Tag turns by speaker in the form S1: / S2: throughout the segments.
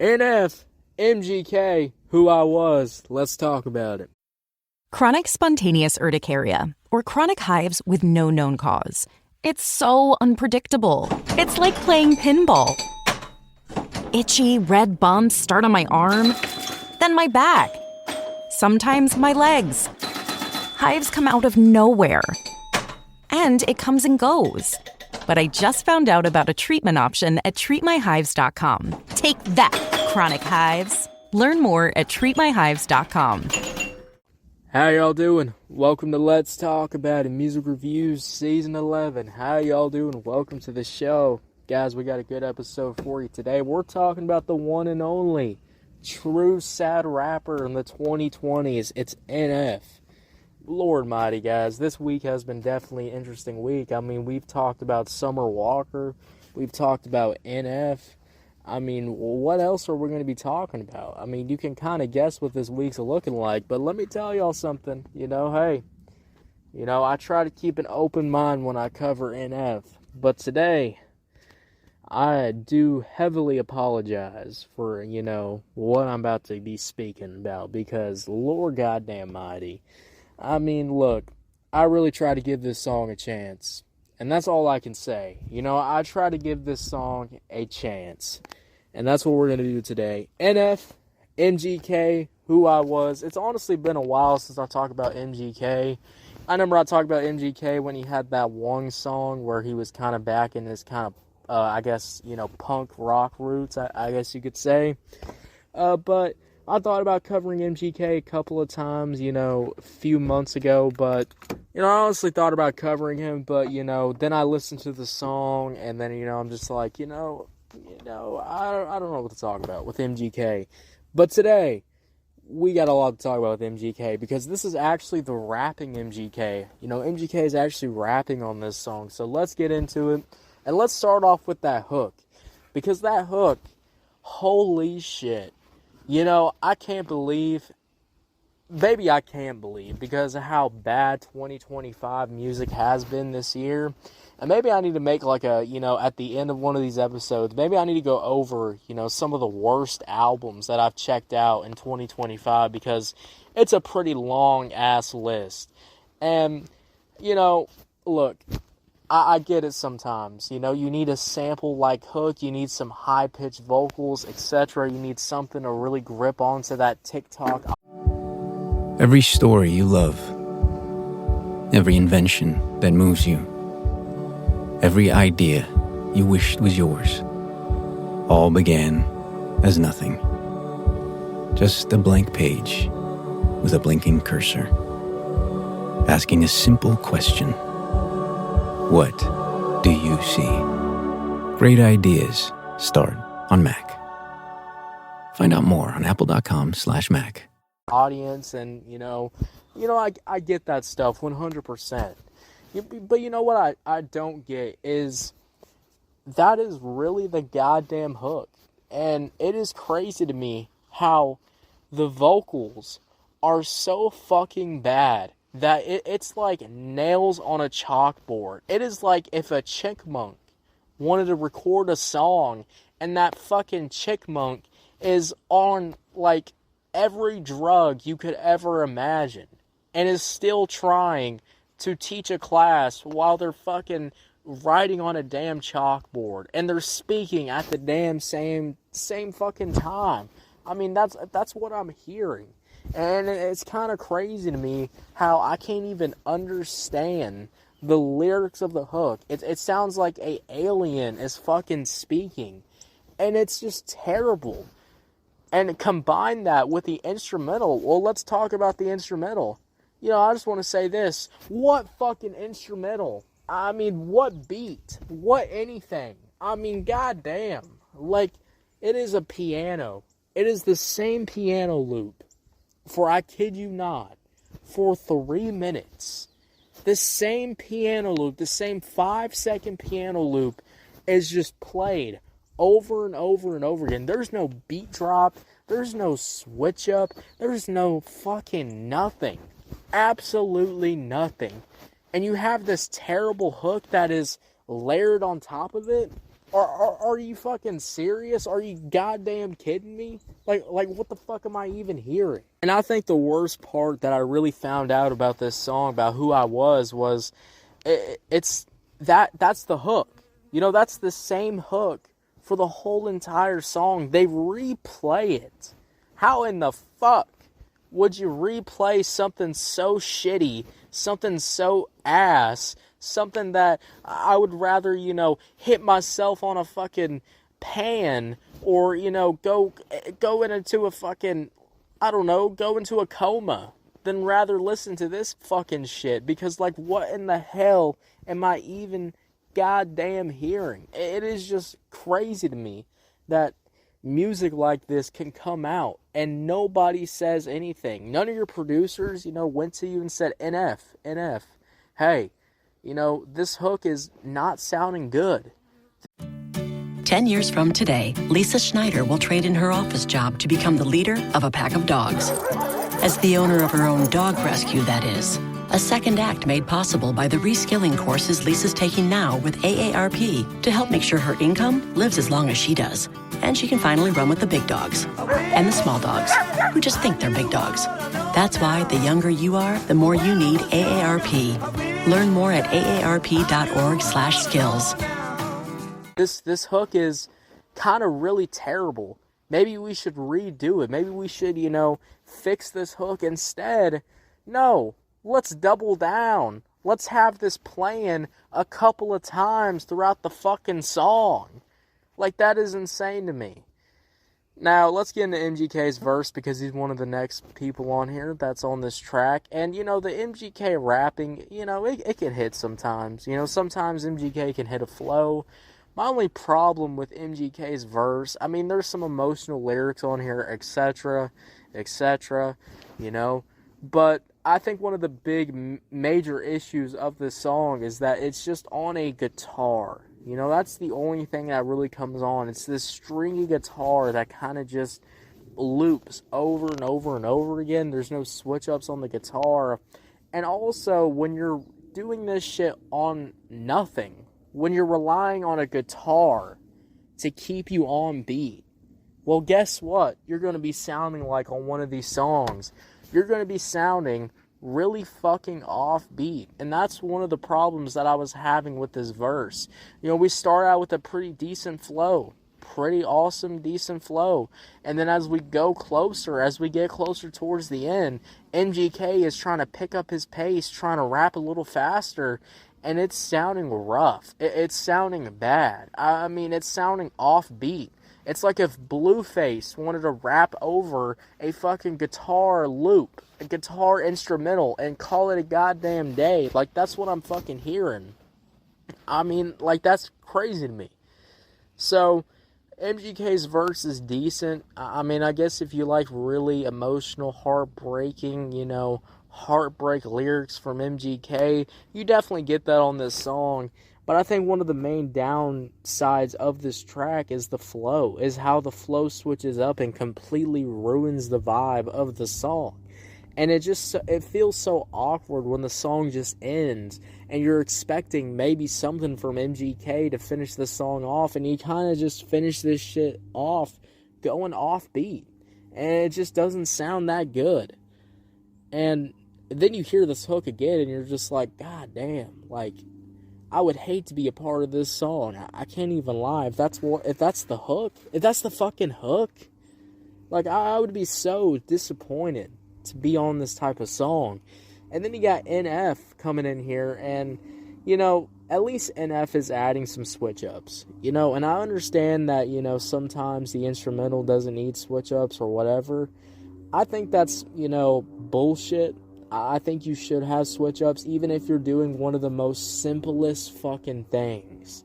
S1: NF, MGK, who I was. Let's talk about it.
S2: Chronic spontaneous urticaria, or chronic hives with no known cause. It's so unpredictable. It's like playing pinball. Itchy, red bumps start on my arm, then my back. Sometimes my legs. Hives come out of nowhere. And it comes and goes. But I just found out about a treatment option at treatmyhives.com. Take that, chronic hives. Learn more at treatmyhives.com.
S1: How y'all doing? Welcome to Let's Talk About It, Music Reviews, Season 11. How y'all doing? Welcome to the show. Guys, we got a good episode for you today. We're talking about the one and only true sad rapper in the 2020s. It's NF. Lord mighty, guys, this week has been definitely an interesting week. I mean, we've talked about Summer Walker. We've talked about NF. I mean, what else are we going to be talking about? I mean, you can kind of guess what this week's looking like, but let me tell y'all something. Hey, I try to keep an open mind when I cover NF. But today, I do heavily apologize for, what I'm about to be speaking about, because Lord goddamn mighty. I mean, look, I really try to give this song a chance, and that's all I can say. I try to give this song a chance, and that's what we're going to do today. NF, MGK, who I was. It's honestly been a while since I talked about MGK. I remember I talked about MGK when he had that one song where he was kind of back in his kind of, punk rock roots, I guess you could say. But I thought about covering MGK a couple of times, a few months ago, but, I honestly thought about covering him, but, then I listened to the song, and then, I'm just like, I don't know what to talk about with MGK. But today, we got a lot to talk about with MGK, because this is actually the rapping MGK. MGK is actually rapping on this song, so let's get into it, and let's start off with that hook, because that hook, holy shit. I can't believe, because of how bad 2025 music has been this year. And maybe I need to make like at the end of one of these episodes, maybe I need to go over, some of the worst albums that I've checked out in 2025, because it's a pretty long ass list. And, look, I get it sometimes, you need a sample-like hook, you need some high-pitched vocals, etc. You need something to really grip onto that TikTok.
S3: Every story you love, every invention that moves you, every idea you wished was yours, all began as nothing. Just a blank page with a blinking cursor, asking a simple question. What do you see? Great ideas start on Mac. Find out more on apple.com/Mac.
S1: Audience, and I get that stuff 100%. But what I don't get is that is really the goddamn hook. And it is crazy to me how the vocals are so fucking bad that it's like nails on a chalkboard. It is like if a chickmunk wanted to record a song and that fucking chickmunk is on like every drug you could ever imagine and is still trying to teach a class while they're fucking writing on a damn chalkboard and they're speaking at the damn same fucking time. I mean, that's what I'm hearing. And it's kind of crazy to me how I can't even understand the lyrics of the hook. It sounds like a alien is fucking speaking. And it's just terrible. And combine that with the instrumental. Well, let's talk about the instrumental. I just want to say this. What fucking instrumental? I mean, what beat? What anything? I mean, goddamn. Like, it is a piano. It is the same piano loop. For, I kid you not, for 3 minutes, the same piano loop, the same 5-second piano loop is just played over and over and over again. There's no beat drop, there's no switch up, there's no fucking nothing. Absolutely nothing. And you have this terrible hook that is layered on top of it. Are you fucking serious? Are you goddamn kidding me? Like what the fuck am I even hearing? And I think the worst part that I really found out about this song, about who I was it's that's the hook. You know, that's the same hook for the whole entire song. They replay it. How in the fuck would you replay something so shitty, something so ass, something that I would rather, you know, hit myself on a fucking pan, or, you know, go into a fucking, I don't know, go into a coma, than rather listen to this fucking shit? Because, like, what in the hell am I even goddamn hearing? It is just crazy to me that music like this can come out and nobody says anything. None of your producers, you know, went to you and said, NF, hey, you know, this hook is not sounding good.
S4: 10 years from today, Lisa Schneider will trade in her office job to become the leader of a pack of dogs. As the owner of her own dog rescue, that is. A second act made possible by the reskilling courses Lisa's taking now with AARP to help make sure her income lives as long as she does. And she can finally run with the big dogs. And the small dogs, who just think they're big dogs. That's why the younger you are, the more you need AARP. Learn more at aarp.org/skills.
S1: This hook is kind of really terrible. Maybe we should redo it. Maybe we should, you know, fix this hook instead. No. Let's double down. Let's have this playing a couple of times throughout the fucking song. Like, that is insane to me. Now, let's get into MGK's verse, because he's one of the next people on here that's on this track. And, you know, the MGK rapping, you know, it can hit sometimes. You know, sometimes MGK can hit a flow. My only problem with MGK's verse, I mean, there's some emotional lyrics on here, etc., you know, but I think one of the big major issues of this song is that it's just on a guitar. You know, that's the only thing that really comes on. It's this stringy guitar that kind of just loops over and over and over again. There's no switch-ups on the guitar. And also, when you're doing this shit on nothing, when you're relying on a guitar to keep you on beat, well, guess what? You're going to be sounding like on one of these songs, you're going to be sounding really fucking offbeat. And that's one of the problems that I was having with this verse. You know, we start out with a pretty decent flow. Pretty awesome, decent flow. And then as we go closer, as we get closer towards the end, MGK is trying to pick up his pace, trying to rap a little faster, and it's sounding rough. It's sounding bad. I mean, it's sounding offbeat. It's like if Blueface wanted to rap over a fucking guitar loop, a guitar instrumental, and call it a goddamn day. Like, that's what I'm fucking hearing. I mean, like, that's crazy to me. So, MGK's verse is decent. I mean, I guess if you like really emotional, heartbreaking, you know, heartbreak lyrics from MGK, you definitely get that on this song. But I think one of the main downsides of this track is the flow, is how the flow switches up and completely ruins the vibe of the song. And it feels so awkward when the song just ends and you're expecting maybe something from MGK to finish the song off, and he kind of just finish this shit off going offbeat. And it just doesn't sound that good. And then you hear this hook again and you're just like, God damn, like, I would hate to be a part of this song. I can't even lie. If that's the hook, if that's the fucking hook, like, I would be so disappointed to be on this type of song. And then you got NF coming in here, and, you know, at least NF is adding some switch-ups, you know, and I understand that, you know, sometimes the instrumental doesn't need switch-ups or whatever. I think that's, you know, bullshit. I think you should have switch-ups, even if you're doing one of the most simplest fucking things.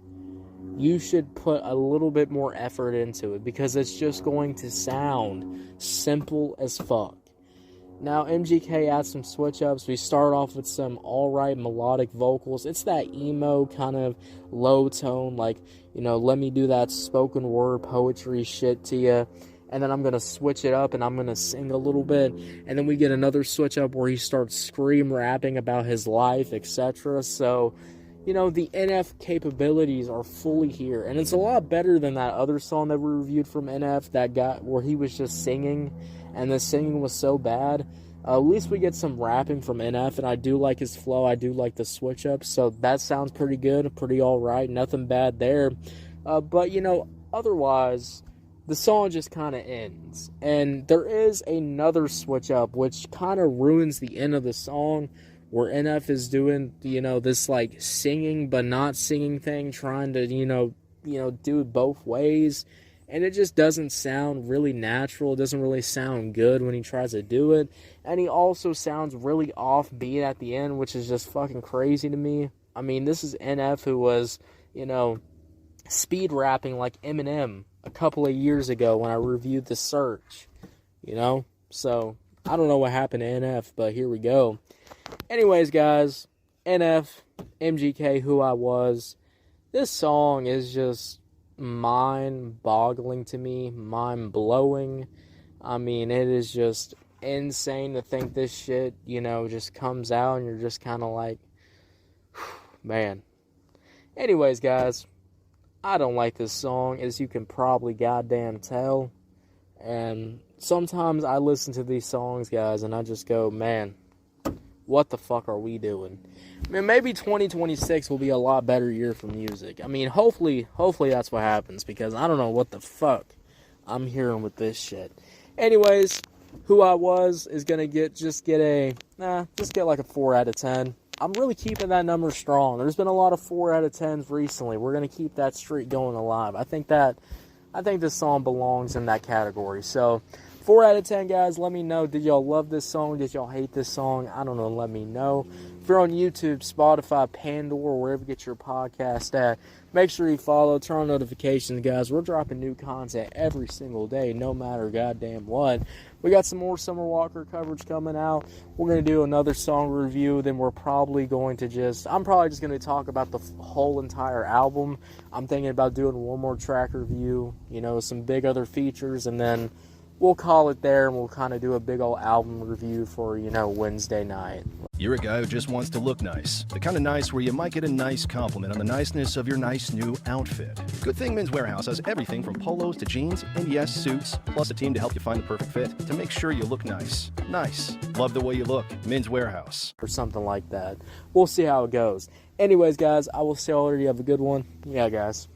S1: You should put a little bit more effort into it, because it's just going to sound simple as fuck. Now, MGK adds some switch-ups. We start off with some alright melodic vocals. It's that emo kind of low tone, like, you know, let me do that spoken word poetry shit to you. And then I'm going to switch it up and I'm going to sing a little bit. And then we get another switch up where he starts scream rapping about his life, etc. So, the NF capabilities are fully here. And it's a lot better than that other song that we reviewed from NF where he was just singing, and the singing was so bad. At least we get some rapping from NF, and I do like his flow. I do like the switch up, so that sounds pretty good, pretty alright, nothing bad there. But, otherwise, the song just kind of ends. And there is another switch up, which kind of ruins the end of the song, where NF is doing, this, like, singing but not singing thing, trying to, do it both ways. And it just doesn't sound really natural. It doesn't really sound good when he tries to do it. And he also sounds really offbeat at the end, which is just fucking crazy to me. I mean, this is NF who was, speed rapping like Eminem a couple of years ago when I reviewed The Search. So, I don't know what happened to NF, but here we go. Anyways, guys, NF, MGK, Who I Was. This song is just mind-boggling to me, mind-blowing. I mean, it is just insane to think this shit, just comes out and you're just kind of like, man. Anyways, guys, I don't like this song, as you can probably goddamn tell. And sometimes I listen to these songs, guys, and I just go, man, what the fuck are we doing? I mean, maybe 2026 will be a lot better year for music. I mean, hopefully that's what happens, because I don't know what the fuck I'm hearing with this shit. Anyways, Who I Was is gonna get like a 4 out of 10. I'm really keeping that number strong. There's been a lot of 4 out of 10s recently. We're gonna keep that streak going alive. I think this song belongs in that category. So, 4 out of 10, guys. Let me know. Did y'all love this song? Did y'all hate this song? I don't know. Let me know. If you're on YouTube, Spotify, Pandora, wherever you get your podcast at, make sure you follow, turn on notifications, guys. We're dropping new content every single day, no matter goddamn what. We got some more Summer Walker coverage coming out. We're going to do another song review. Then we're probably going to I'm probably just going to talk about the whole entire album. I'm thinking about doing one more track review, some big other features, and then we'll call it there, and we'll kind of do a big old album review for, Wednesday night.
S5: You're a guy who just wants to look nice. The kind of nice where you might get a nice compliment on the niceness of your nice new outfit. Good thing Men's Warehouse has everything from polos to jeans and, yes, suits, plus a team to help you find the perfect fit to make sure you look nice. Nice. Love the way you look. Men's Warehouse.
S1: Or something like that. We'll see how it goes. Anyways, guys, I will say already have a good one. Yeah, guys.